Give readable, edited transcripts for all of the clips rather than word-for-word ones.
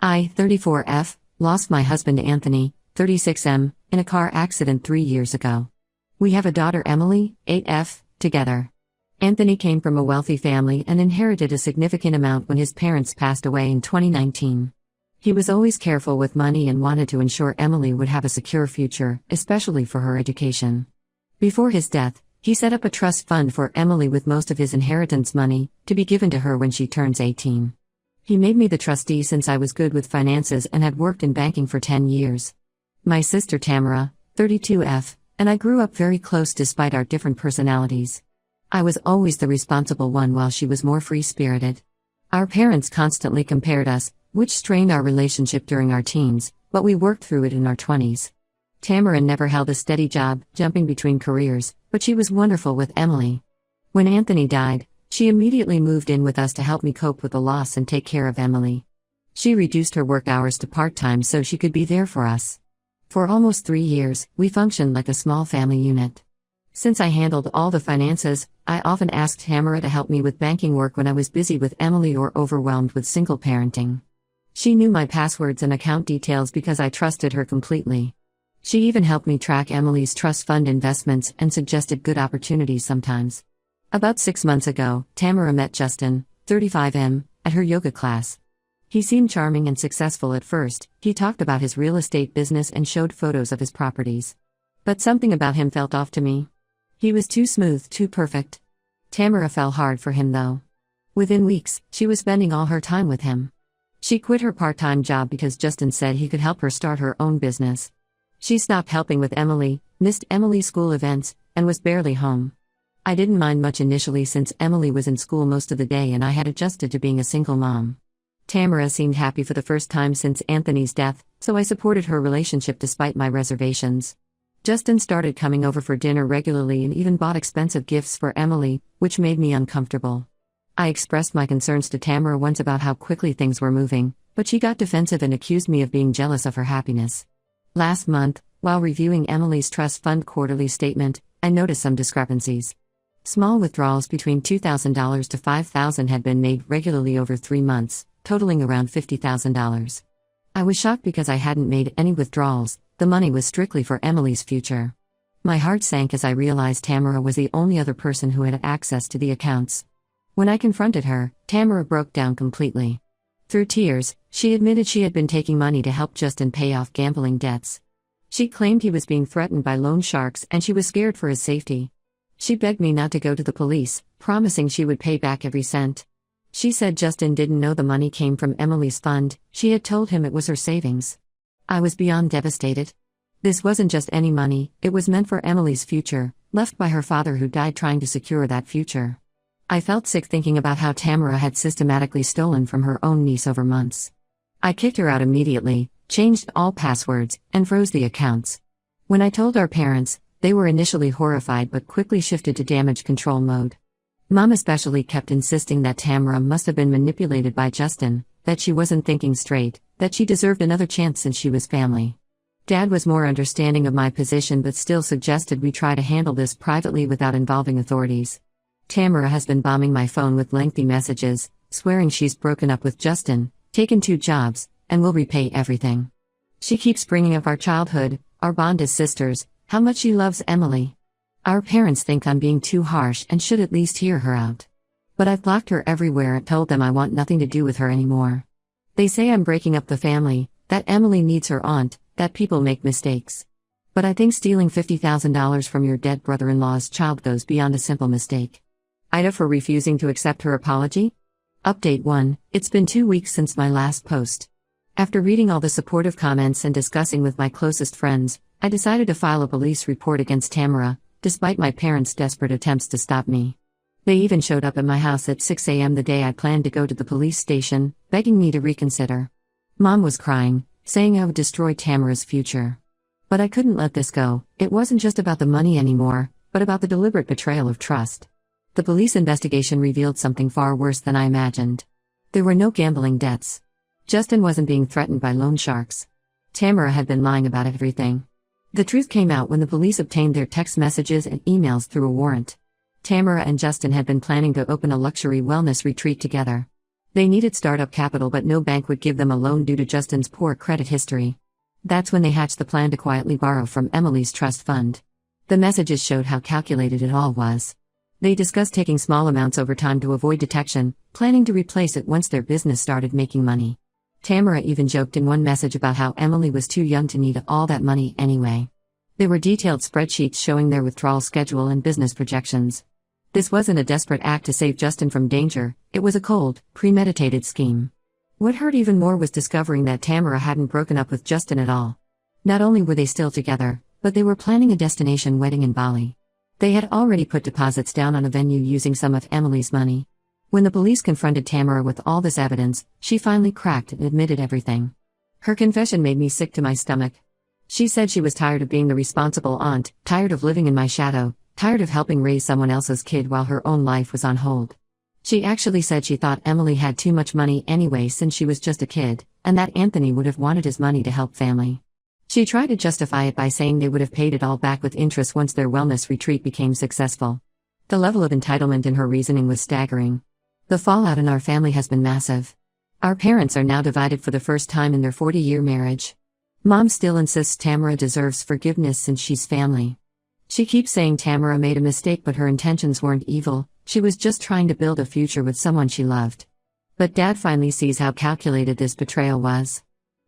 I, 34F, lost my husband Anthony, 36M, in a car accident 3 years ago. We have a daughter Emily, 8F, together. Anthony came from a wealthy family and inherited a significant amount when his parents passed away in 2019. He was always careful with money and wanted to ensure Emily would have a secure future, especially for her education. Before his death, he set up a trust fund for Emily with most of his inheritance money to be given to her when she turns 18. He made me the trustee since I was good with finances and had worked in banking for 10 years. My sister Tamara, 32F, and I grew up very close despite our different personalities. I was always the responsible one while she was more free-spirited. Our parents constantly compared us, which strained our relationship during our teens, but we worked through it in our 20s. Tamara never held a steady job, jumping between careers, but she was wonderful with Emily. When Anthony died, she immediately moved in with us to help me cope with the loss and take care of Emily. She reduced her work hours to part-time so she could be there for us. For almost 3 years, we functioned like a small family unit. Since I handled all the finances, I often asked Tamara to help me with banking work when I was busy with Emily or overwhelmed with single parenting. She knew my passwords and account details because I trusted her completely. She even helped me track Emily's trust fund investments and suggested good opportunities sometimes. About 6 months ago, Tamara met Justin, 35M, at her yoga class. He seemed charming and successful at first. He talked about his real estate business and showed photos of his properties. But something about him felt off to me. He was too smooth, too perfect. Tamara fell hard for him though. Within weeks, she was spending all her time with him. She quit her part-time job because Justin said he could help her start her own business. She stopped helping with Emily, missed Emily's school events, and was barely home. I didn't mind much initially since Emily was in school most of the day and I had adjusted to being a single mom. Tamara seemed happy for the first time since Anthony's death, so I supported her relationship despite my reservations. Justin started coming over for dinner regularly and even bought expensive gifts for Emily, which made me uncomfortable. I expressed my concerns to Tamara once about how quickly things were moving, but she got defensive and accused me of being jealous of her happiness. Last month, while reviewing Emily's trust fund quarterly statement, I noticed some discrepancies. Small withdrawals between $2,000 to $5,000 had been made regularly over 3 months, totaling around $50,000. I was shocked because I hadn't made any withdrawals. The money was strictly for Emily's future. My heart sank as I realized Tamara was the only other person who had access to the accounts. When I confronted her, Tamara broke down completely. Through tears, she admitted she had been taking money to help Justin pay off gambling debts. She claimed he was being threatened by loan sharks and she was scared for his safety. She begged me not to go to the police, promising she would pay back every cent. She said Justin didn't know the money came from Emily's fund. She had told him it was her savings. I was beyond devastated. This wasn't just any money, it was meant for Emily's future, left by her father who died trying to secure that future. I felt sick thinking about how Tamara had systematically stolen from her own niece over months. I kicked her out immediately, changed all passwords, and froze the accounts. When I told our parents, they were initially horrified but quickly shifted to damage control mode. Mom especially kept insisting that Tamara must have been manipulated by Justin, that she wasn't thinking straight, that she deserved another chance since she was family. Dad was more understanding of my position but still suggested we try to handle this privately without involving authorities. Tamara has been bombing my phone with lengthy messages, swearing she's broken up with Justin, taken 2 jobs, and will repay everything. She keeps bringing up our childhood, our bond as sisters, how much she loves Emily. Our parents think I'm being too harsh and should at least hear her out. But I've blocked her everywhere and told them I want nothing to do with her anymore. They say I'm breaking up the family, that Emily needs her aunt, that people make mistakes. But I think stealing $50,000 from your dead brother-in-law's child goes beyond a simple mistake. Ida for refusing to accept her apology? Update 1, it's been 2 weeks since my last post. After reading all the supportive comments and discussing with my closest friends, I decided to file a police report against Tamara, despite my parents' desperate attempts to stop me. They even showed up at my house at 6 a.m. the day I planned to go to the police station, begging me to reconsider. Mom was crying, saying I would destroy Tamara's future. But I couldn't let this go. It wasn't just about the money anymore, but about the deliberate betrayal of trust. The police investigation revealed something far worse than I imagined. There were no gambling debts. Justin wasn't being threatened by loan sharks. Tamara had been lying about everything. The truth came out when the police obtained their text messages and emails through a warrant. Tamara and Justin had been planning to open a luxury wellness retreat together. They needed startup capital, but no bank would give them a loan due to Justin's poor credit history. That's when they hatched the plan to quietly borrow from Emily's trust fund. The messages showed how calculated it all was. They discussed taking small amounts over time to avoid detection, planning to replace it once their business started making money. Tamara even joked in one message about how Emily was too young to need all that money anyway. There were detailed spreadsheets showing their withdrawal schedule and business projections. This wasn't a desperate act to save Justin from danger, it was a cold, premeditated scheme. What hurt even more was discovering that Tamara hadn't broken up with Justin at all. Not only were they still together, but they were planning a destination wedding in Bali. They had already put deposits down on a venue using some of Emily's money. When the police confronted Tamara with all this evidence, she finally cracked and admitted everything. Her confession made me sick to my stomach. She said she was tired of being the responsible aunt, tired of living in my shadow, tired of helping raise someone else's kid while her own life was on hold. She actually said she thought Emily had too much money anyway since she was just a kid, and that Anthony would have wanted his money to help family. She tried to justify it by saying they would have paid it all back with interest once their wellness retreat became successful. The level of entitlement in her reasoning was staggering. The fallout in our family has been massive. Our parents are now divided for the first time in their 40-year marriage. Mom still insists Tamara deserves forgiveness since she's family. She keeps saying Tamara made a mistake, but her intentions weren't evil, she was just trying to build a future with someone she loved. But Dad finally sees how calculated this betrayal was.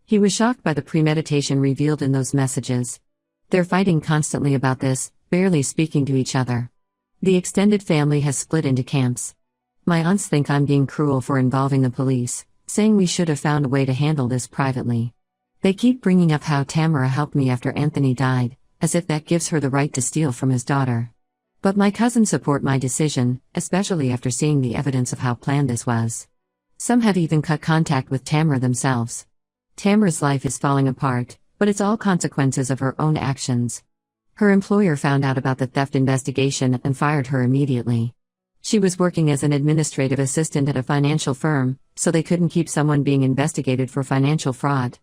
He was shocked by the premeditation revealed in those messages. They're fighting constantly about this, barely speaking to each other. The extended family has split into camps. My aunts think I'm being cruel for involving the police, saying we should have found a way to handle this privately. They keep bringing up how Tamara helped me after Anthony died, as if that gives her the right to steal from his daughter. But my cousins support my decision, especially after seeing the evidence of how planned this was. Some have even cut contact with Tamara themselves. Tamara's life is falling apart, but it's all consequences of her own actions. Her employer found out about the theft investigation and fired her immediately. She was working as an administrative assistant at a financial firm, so they couldn't keep someone being investigated for financial fraud.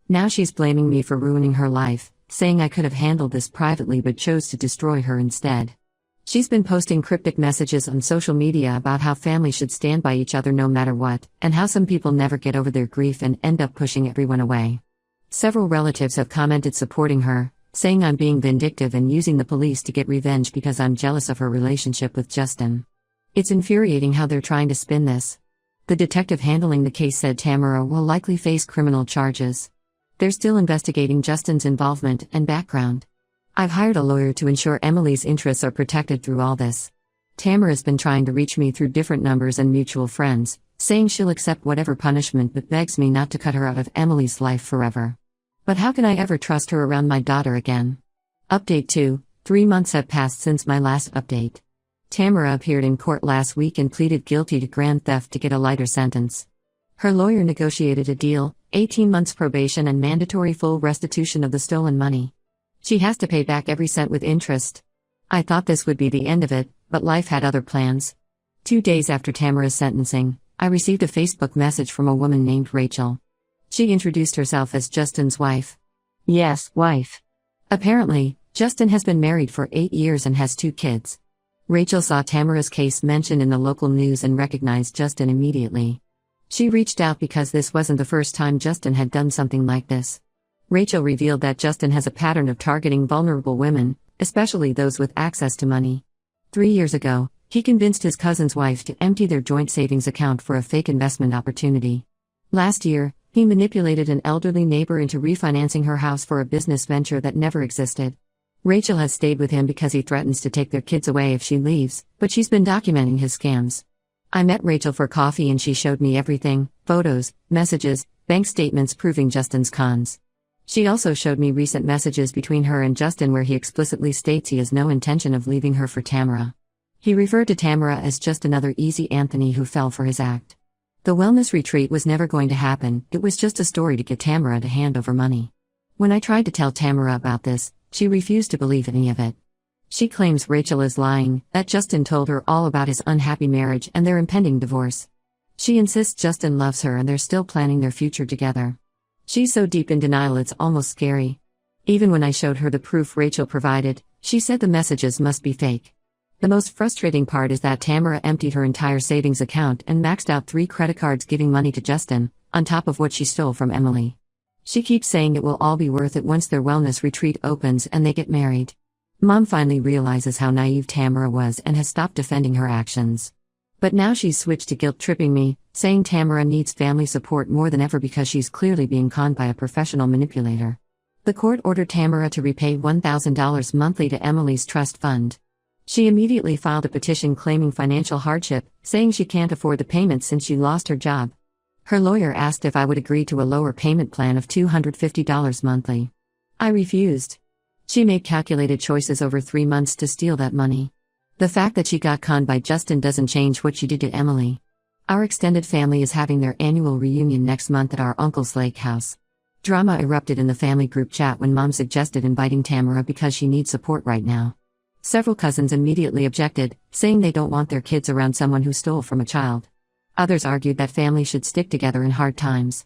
Now she's blaming me for ruining her life, saying I could have handled this privately but chose to destroy her instead. She's been posting cryptic messages on social media about how family should stand by each other no matter what, and how some people never get over their grief and end up pushing everyone away. Several relatives have commented supporting her, saying I'm being vindictive and using the police to get revenge because I'm jealous of her relationship with Justin. It's infuriating how they're trying to spin this. The detective handling the case said Tamara will likely face criminal charges. They're still investigating Justin's involvement and background. I've hired a lawyer to ensure Emily's interests are protected through all this. Tamara's been trying to reach me through different numbers and mutual friends, saying she'll accept whatever punishment but begs me not to cut her out of Emily's life forever. But how can I ever trust her around my daughter again? Update 2. 3 months have passed since my last update. Tamara appeared in court last week and pleaded guilty to grand theft to get a lighter sentence. Her lawyer negotiated a deal, 18 months probation and mandatory full restitution of the stolen money. She has to pay back every cent with interest. I thought this would be the end of it, but life had other plans. 2 days after Tamara's sentencing, I received a Facebook message from a woman named Rachel. She introduced herself as Justin's wife. Yes, wife. Apparently, Justin has been married for 8 years and has 2 kids. Rachel saw Tamara's case mentioned in the local news and recognized Justin immediately. She reached out because this wasn't the first time Justin had done something like this. Rachel revealed that Justin has a pattern of targeting vulnerable women, especially those with access to money. 3 years ago, he convinced his cousin's wife to empty their joint savings account for a fake investment opportunity. Last year, he manipulated an elderly neighbor into refinancing her house for a business venture that never existed. Rachel has stayed with him because he threatens to take their kids away if she leaves, but she's been documenting his scams. I met Rachel for coffee and she showed me everything: photos, messages, bank statements proving Justin's cons. She also showed me recent messages between her and Justin where he explicitly states he has no intention of leaving her for Tamara. He referred to Tamara as just another easy Anthony who fell for his act. The wellness retreat was never going to happen, it was just a story to get Tamara to hand over money. When I tried to tell Tamara about this, she refused to believe any of it. She claims Rachel is lying, that Justin told her all about his unhappy marriage and their impending divorce. She insists Justin loves her and they're still planning their future together. She's so deep in denial it's almost scary. Even when I showed her the proof Rachel provided, she said the messages must be fake. The most frustrating part is that Tamara emptied her entire savings account and maxed out 3 credit cards giving money to Justin, on top of what she stole from Emily. She keeps saying it will all be worth it once their wellness retreat opens and they get married. Mom finally realizes how naive Tamara was and has stopped defending her actions. But now she's switched to guilt-tripping me, saying Tamara needs family support more than ever because she's clearly being conned by a professional manipulator. The court ordered Tamara to repay $1,000 monthly to Emily's trust fund. She immediately filed a petition claiming financial hardship, saying she can't afford the payments since she lost her job. Her lawyer asked if I would agree to a lower payment plan of $250 monthly. I refused. She made calculated choices over 3 months to steal that money. The fact that she got conned by Justin doesn't change what she did to Emily. Our extended family is having their annual reunion next month at our uncle's lake house. Drama erupted in the family group chat when Mom suggested inviting Tamara because she needs support right now. Several cousins immediately objected, saying they don't want their kids around someone who stole from a child. Others argued that families should stick together in hard times.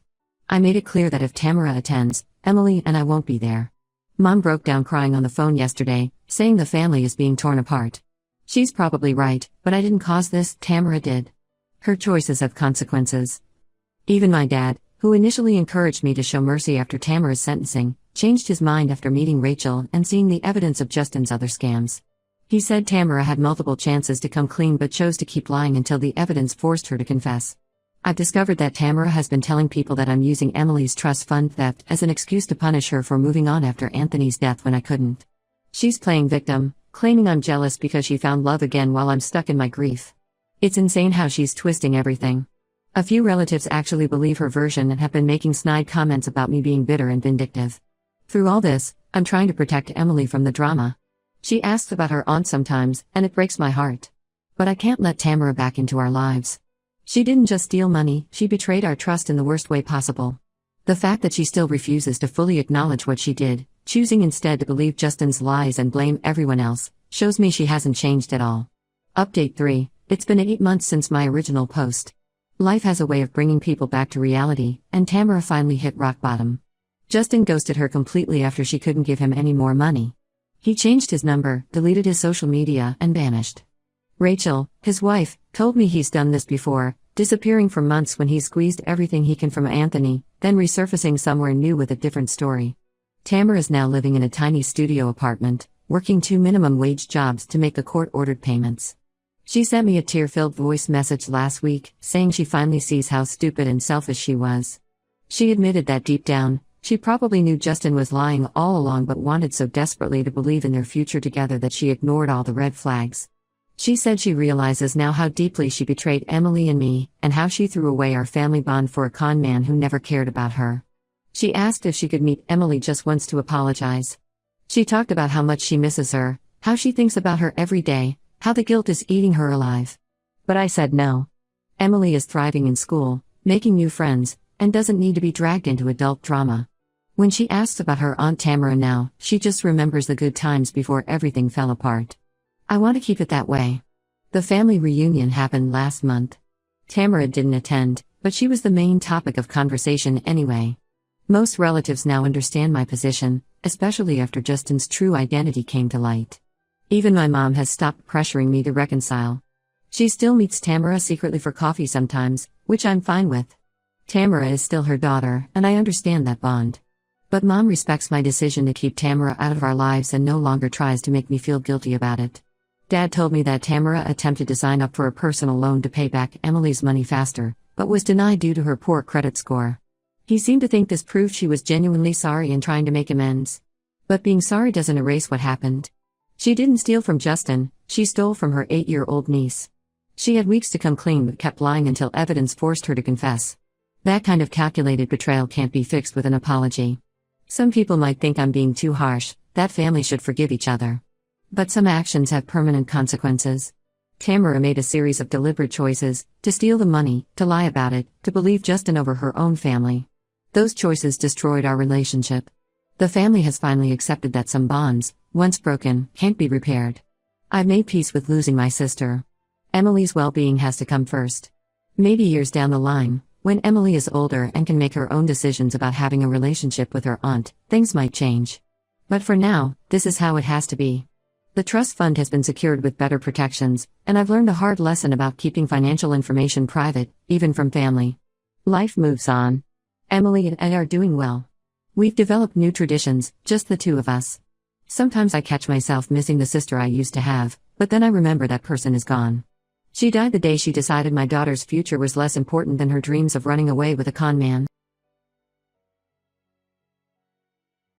I made it clear that if Tamara attends, Emily and I won't be there. Mom broke down crying on the phone yesterday, saying the family is being torn apart. She's probably right, but I didn't cause this, Tamara did. Her choices have consequences. Even my dad, who initially encouraged me to show mercy after Tamara's sentencing, changed his mind after meeting Rachel and seeing the evidence of Justin's other scams. He said Tamara had multiple chances to come clean but chose to keep lying until the evidence forced her to confess. I've discovered that Tamara has been telling people that I'm using Emily's trust fund theft as an excuse to punish her for moving on after Anthony's death when I couldn't. She's playing victim, claiming I'm jealous because she found love again while I'm stuck in my grief. It's insane how she's twisting everything. A few relatives actually believe her version and have been making snide comments about me being bitter and vindictive. Through all this, I'm trying to protect Emily from the drama. She asks about her aunt sometimes, and it breaks my heart. But I can't let Tamara back into our lives. She didn't just steal money, she betrayed our trust in the worst way possible. The fact that she still refuses to fully acknowledge what she did, choosing instead to believe Justin's lies and blame everyone else, shows me she hasn't changed at all. Update 3. It's been 8 months since my original post. Life has a way of bringing people back to reality, and Tamara finally hit rock bottom. Justin ghosted her completely after she couldn't give him any more money. He changed his number, deleted his social media, and vanished. Rachel, his wife, told me he's done this before, disappearing for months when he squeezed everything he can from Anthony, then resurfacing somewhere new with a different story. Tamara is now living in a tiny studio apartment, working 2 minimum wage jobs to make the court-ordered payments. She sent me a tear-filled voice message last week, saying she finally sees how stupid and selfish she was. She admitted that deep down, she probably knew Justin was lying all along but wanted so desperately to believe in their future together that she ignored all the red flags. She said she realizes now how deeply she betrayed Emily and me, and how she threw away our family bond for a con man who never cared about her. She asked if she could meet Emily just once to apologize. She talked about how much she misses her, how she thinks about her every day, how the guilt is eating her alive. But I said no. Emily is thriving in school, making new friends, and doesn't need to be dragged into adult drama. When she asks about her Aunt Tamara now, she just remembers the good times before everything fell apart. I want to keep it that way. The family reunion happened last month. Tamara didn't attend, but she was the main topic of conversation anyway. Most relatives now understand my position, especially after Justin's true identity came to light. Even my mom has stopped pressuring me to reconcile. She still meets Tamara secretly for coffee sometimes, which I'm fine with. Tamara is still her daughter, and I understand that bond. But Mom respects my decision to keep Tamara out of our lives and no longer tries to make me feel guilty about it. Dad told me that Tamara attempted to sign up for a personal loan to pay back Emily's money faster, but was denied due to her poor credit score. He seemed to think this proved she was genuinely sorry and trying to make amends. But being sorry doesn't erase what happened. She didn't steal from Justin, she stole from her 8-year-old niece. She had weeks to come clean but kept lying until evidence forced her to confess. That kind of calculated betrayal can't be fixed with an apology. Some people might think I'm being too harsh, that family should forgive each other. But some actions have permanent consequences. Tamara made a series of deliberate choices, to steal the money, to lie about it, to believe Justin over her own family. Those choices destroyed our relationship. The family has finally accepted that some bonds, once broken, can't be repaired. I've made peace with losing my sister. Emily's well-being has to come first. Maybe years down the line, when Emily is older and can make her own decisions about having a relationship with her aunt, things might change. But for now, this is how it has to be. The trust fund has been secured with better protections, and I've learned a hard lesson about keeping financial information private, even from family. Life moves on. Emily and Ed are doing well. We've developed new traditions, just the two of us. Sometimes I catch myself missing the sister I used to have, but then I remember that person is gone. She died the day she decided my daughter's future was less important than her dreams of running away with a con man.